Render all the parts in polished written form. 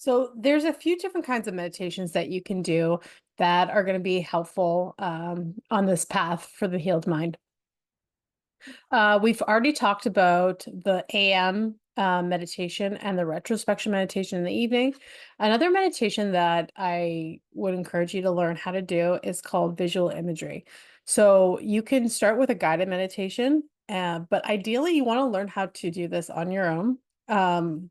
So there's a few different kinds of meditations that you can do that are going to be helpful on this path for the healed mind. We've already talked about the AM meditation and the retrospection meditation in the evening. Another meditation that I would encourage you to learn how to do is called visual imagery. So you can start with a guided meditation, but ideally you want to learn how to do this on your own. Um,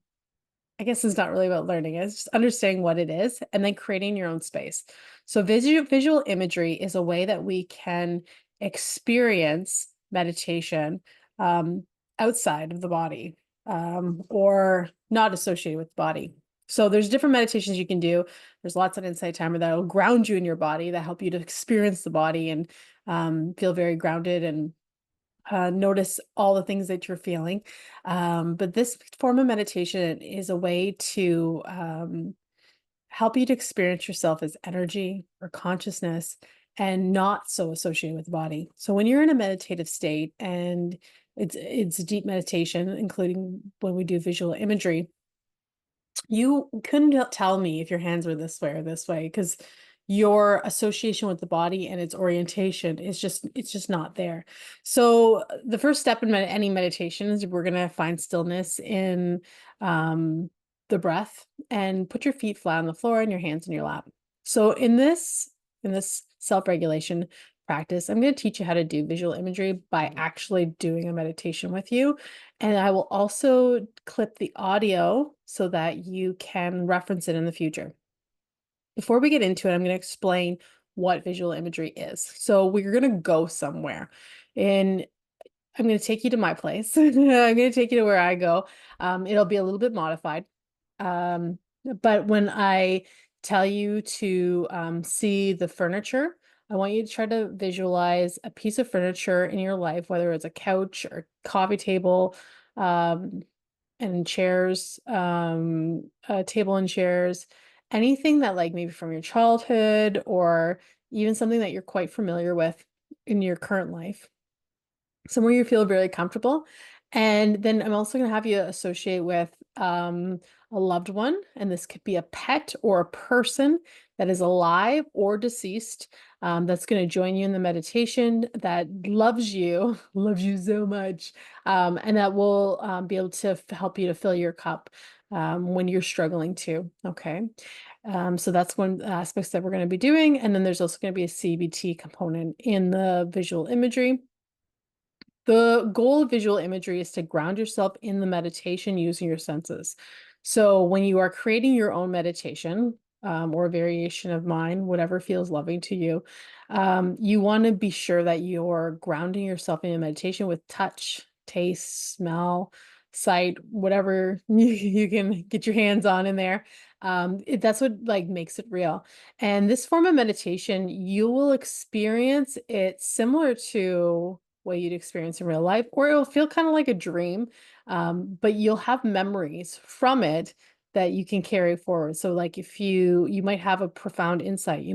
I guess it's not really about learning, it's just understanding what it is and then creating your own space. So visual imagery is a way that we can experience meditation um, outside of the body or not associated with the body. So there's different meditations you can do. There's lots of insight timer that will ground you in your body, that help you to experience the body and feel very grounded and notice all the things that you're feeling. But this form of meditation is a way to help you to experience yourself as energy or consciousness and not so associated with the body. So when you're in a meditative state and it's deep meditation, including when we do visual imagery, you couldn't tell me if your hands were this way or this way because your association with the body and its orientation is just not there. So the first step in any meditation is we're going to find stillness in the breath and put your feet flat on the floor and your hands in your lap. So in this self-regulation practice, I'm going to teach you how to do visual imagery by actually doing a meditation with you. And I will also clip the audio so that you can reference it in the future. Before we get into it, I'm going to explain what visual imagery is. So we're going to go somewhere and I'm going to take you to my place. I'm going to take you to where I go. It'll be a little bit modified. But when I tell you to see the furniture, I want you to try to visualize a piece of furniture in your life, whether it's a couch or coffee table, and chairs, a table and chairs, anything that like maybe from your childhood or even something that you're quite familiar with in your current life, somewhere you feel very comfortable. And then I'm also going to have you associate with a loved one, and this could be a pet or a person that is alive or deceased, that's going to join you in the meditation, that loves you, loves you so much, and that will be able to help you to fill your cup when you're struggling too. Okay. So that's one of the aspects that we're going to be doing. And then there's also going to be a CBT component in the visual imagery. The goal of visual imagery is to ground yourself in the meditation using your senses. So when you are creating your own meditation, or a variation of mine, whatever feels loving to you, you want to be sure that you're grounding yourself in a meditation with touch, taste, smell, sight, whatever you can get your hands on in there. That's what like makes it real. And this form of meditation, you will experience it similar to what you'd experience in real life, or it'll feel kind of like a dream, but you'll have memories from it that you can carry forward. So like if you might have a profound insight,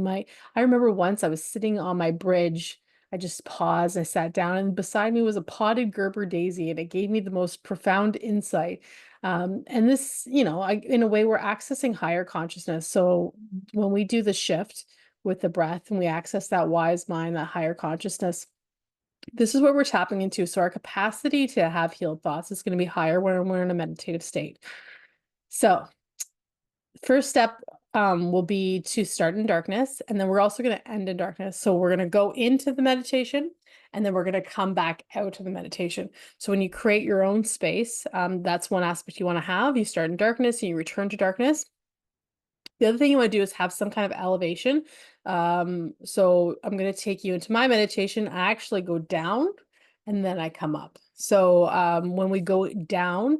I remember once I was sitting on my bridge, I just paused, I sat down, and beside me was a potted Gerber daisy, and it gave me the most profound insight. And this, in a way, we're accessing higher consciousness. So when we do the shift with the breath and we access that wise mind, that higher consciousness, this is what we're tapping into. So our capacity to have healed thoughts is going to be higher when we're in a meditative state. So first step will be to start in darkness, and then we're also going to end in darkness. So we're going to go into the meditation, and then we're going to come back out of the meditation. So when you create your own space, that's one aspect you want to have. You start in darkness and you return to darkness. The other thing you want to do is have some kind of elevation. So I'm going to take you into my meditation. I actually go down and then I come up. So when we go down,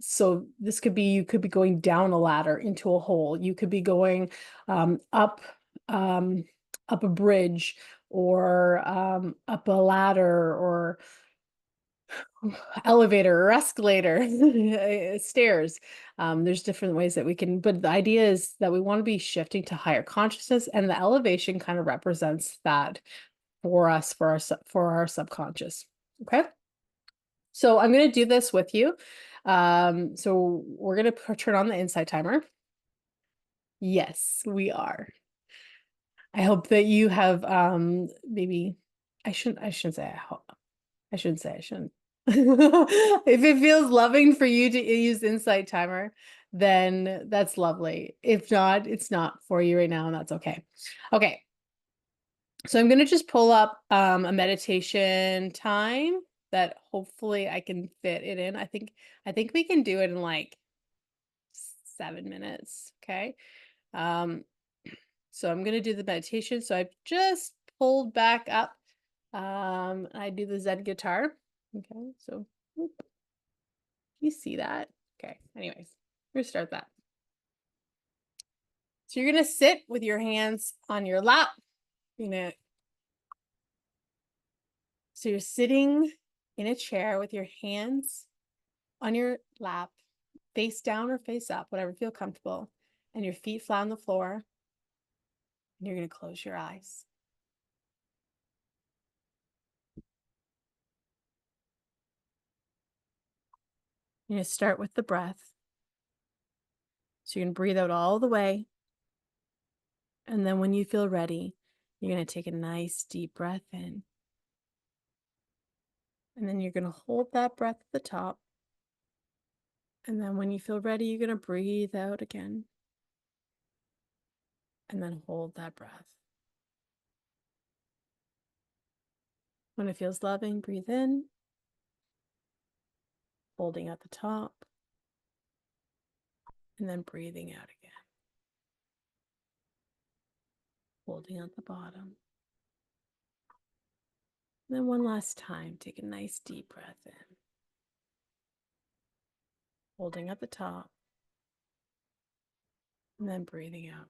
so this could be, you could be going down a ladder into a hole. You could be going up, up a bridge, or up a ladder, or elevator or escalator, stairs. There's different ways that we can, but the idea is that we want to be shifting to higher consciousness, and the elevation kind of represents that for us, for our subconscious. Okay. So I'm going to do this with you. So we're gonna turn on the insight timer. Yes, we are. I hope that you have maybe I shouldn't say I hope. I shouldn't say I shouldn't. If it feels loving for you to use insight timer, then that's lovely. If not, it's not for you right now, and that's okay. Okay. So I'm gonna just pull up a meditation time that hopefully I can fit it in. I think we can do it in like 7 minutes. Okay. Um, so I'm gonna do the meditation. So I've just pulled back up. I do the Zen guitar. Okay, so whoop, you see that? Okay, anyways, we're gonna start that. So you're gonna sit with your hands on your lap. So you're sitting in a chair with your hands on your lap, face down or face up, whatever feel comfortable, and your feet flat on the floor. And you're gonna close your eyes. You're gonna start with the breath. So you're gonna breathe out all the way. And then when you feel ready, you're gonna take a nice deep breath in. And then you're gonna hold that breath at the top. And then when you feel ready, you're gonna breathe out again. And then hold that breath. When it feels loving, breathe in, holding at the top, and then breathing out again. Holding at the bottom. And then one last time, take a nice deep breath in. Holding at the top, and then breathing out.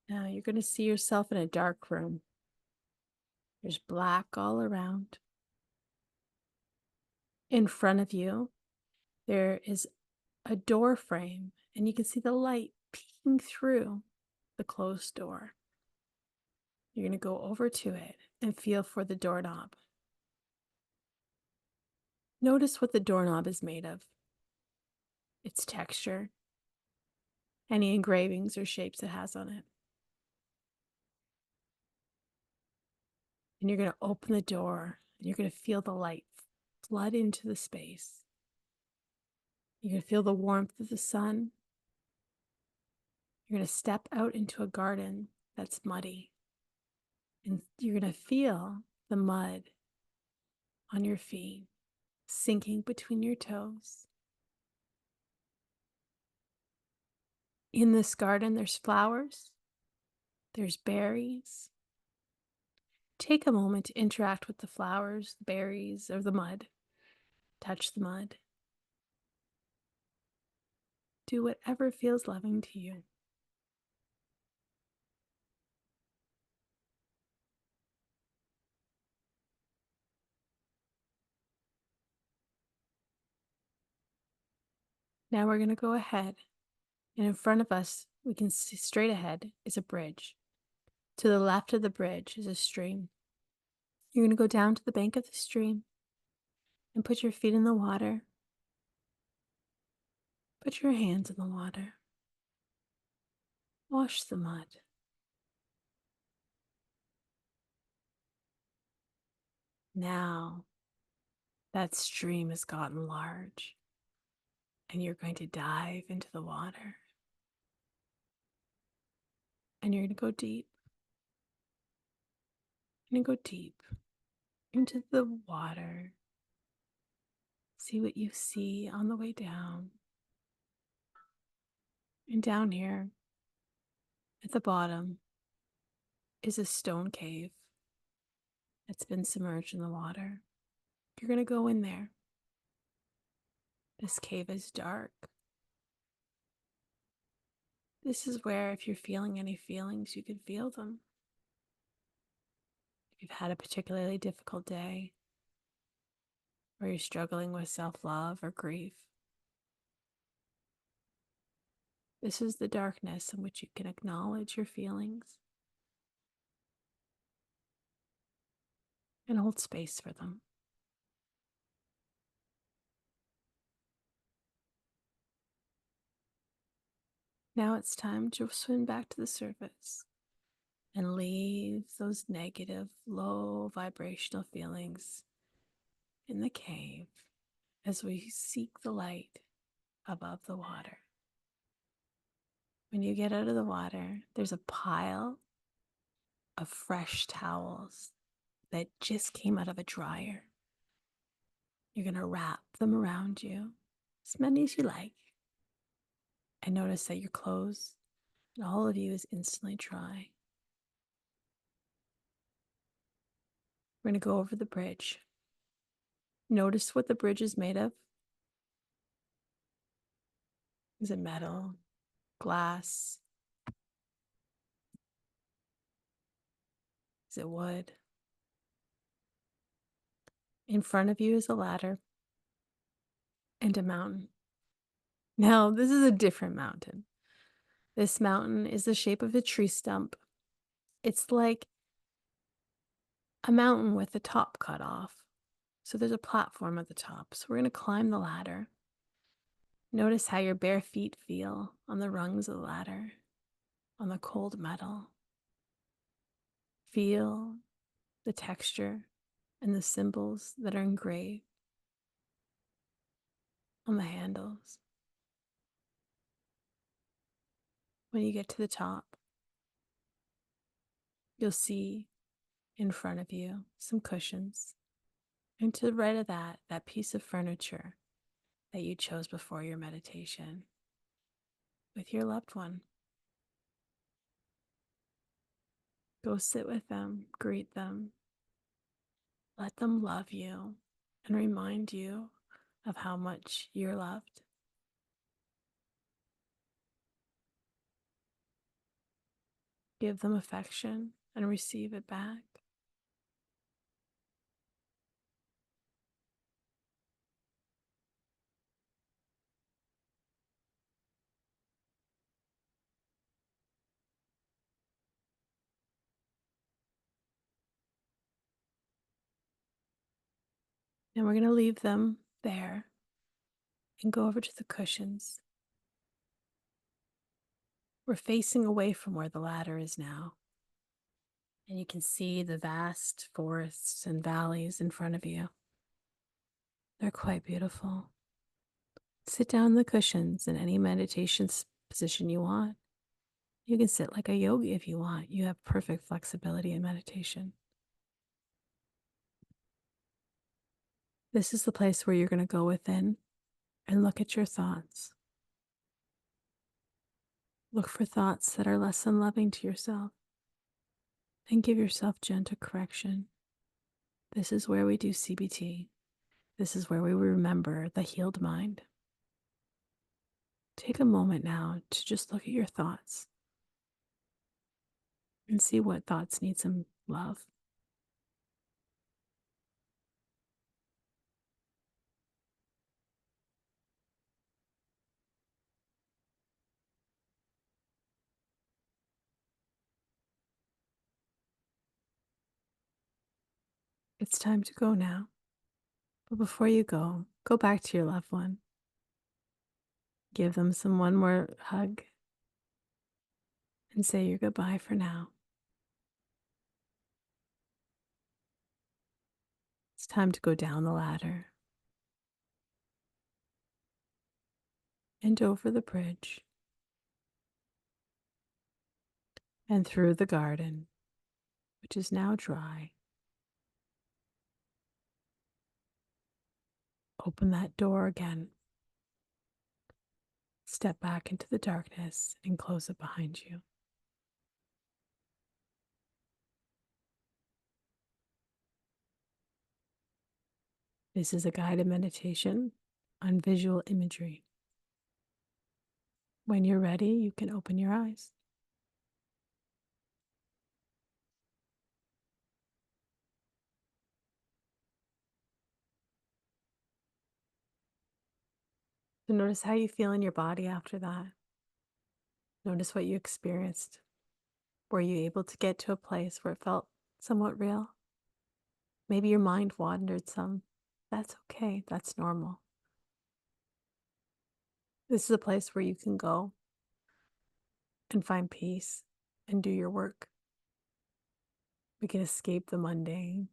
Now you're going to see yourself in a dark room. There's black all around. In front of you, there is a door frame, and you can see the light peeking through the closed door. You're going to go over to it and feel for the doorknob. Notice what the doorknob is made of, its texture, any engravings or shapes it has on it. And you're going to open the door, and you're going to feel the light flood into the space. You're going to feel the warmth of the sun. You're going to step out into a garden that's muddy. And you're going to feel the mud on your feet sinking between your toes. In this garden, there's flowers, there's berries. Take a moment to interact with the flowers, the berries, or the mud. Touch the mud. Do whatever feels loving to you. Now we're going to go ahead, and in front of us, we can see straight ahead is a bridge. To the left of the bridge is a stream. You're going to go down to the bank of the stream and put your feet in the water. Put your hands in the water. Wash the mud. Now that stream has gotten large, and you're going to dive into the water. And you're going to go deep. You're going to go deep into the water. See what you see on the way down. And down here at the bottom is a stone cave that's been submerged in the water. You're going to go in there. This cave is dark. This is where, if you're feeling any feelings, you can feel them. If you've had a particularly difficult day, or you're struggling with self-love or grief, this is the darkness in which you can acknowledge your feelings and hold space for them. Now it's time to swim back to the surface and leave those negative, low vibrational feelings in the cave as we seek the light above the water. When you get out of the water, there's a pile of fresh towels that just came out of a dryer. You're going to wrap them around you, as many as you like, and notice that your clothes and all of you is instantly dry. We're going to go over the bridge. Notice what the bridge is made of. Is it metal, glass? Is it wood? In front of you is a ladder and a mountain. Now, this is a different mountain. This mountain is the shape of a tree stump. It's like a mountain with the top cut off. So there's a platform at the top. So we're going to climb the ladder. Notice how your bare feet feel on the rungs of the ladder, on the cold metal. Feel the texture and the symbols that are engraved on the handles. When you get to the top, you'll see in front of you some cushions. And to the right of that, that piece of furniture that you chose before your meditation with your loved one. Go sit with them, greet them, let them love you and remind you of how much you're loved. Give them affection and receive it back. And we're going to leave them there and go over to the cushions. We're facing away from where the ladder is now. And you can see the vast forests and valleys in front of you. They're quite beautiful. Sit down on the cushions in any meditation position you want. You can sit like a yogi if you want. You have perfect flexibility in meditation. This is the place where you're going to go within and look at your thoughts. Look for thoughts that are less than loving to yourself and give yourself gentle correction. This is where we do CBT. This is where we remember the healed mind. Take a moment now to just look at your thoughts and see what thoughts need some love. It's time to go now. But before you go back to your loved one. Give them one more hug and say your goodbye for now. It's time to go down the ladder and over the bridge and through the garden, which is now dry. Open that door again. Step back into the darkness and close it behind you. This is a guided meditation on visual imagery. When you're ready, you can open your eyes. So notice how you feel in your body after that. Notice what you experienced. Were you able to get to a place where it felt somewhat real? Maybe your mind wandered some. That's okay. That's normal. This is a place where you can go and find peace and do your work. We can escape the mundane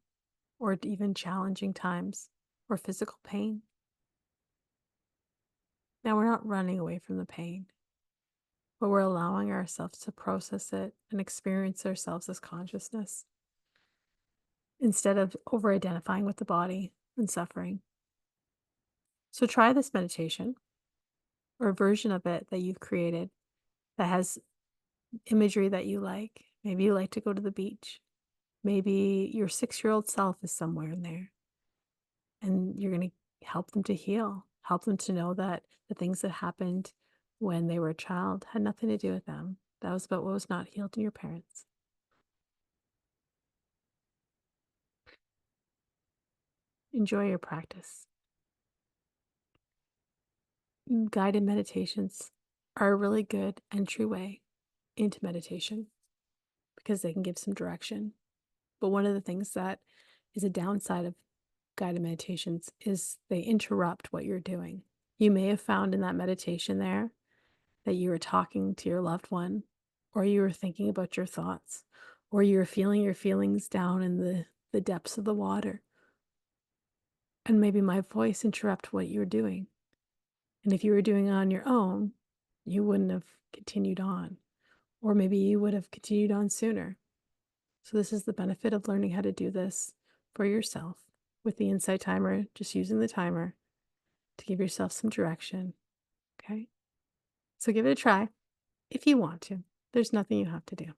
or even challenging times or physical pain. Now, we're not running away from the pain, but we're allowing ourselves to process it and experience ourselves as consciousness instead of over identifying with the body and suffering. So, try this meditation or a version of it that you've created that has imagery that you like. Maybe you like to go to the beach. Maybe your 6-year-old self is somewhere in there, and you're going to help them to heal, help them to know that the things that happened when they were a child had nothing to do with them. That was about what was not healed in your parents. Enjoy your practice. Guided meditations are a really good entryway into meditation because they can give some direction. But one of the things that is a downside of guided meditations is they interrupt what you're doing. You may have found in that meditation there that you were talking to your loved one, or you were thinking about your thoughts, or you were feeling your feelings down in the depths of the water. And maybe my voice interrupted what you were doing. And if you were doing it on your own, you wouldn't have continued on, or maybe you would have continued on sooner. So this is the benefit of learning how to do this for yourself with the insight timer, just using the timer to give yourself some direction. Okay. So give it a try if you want to. There's nothing you have to do.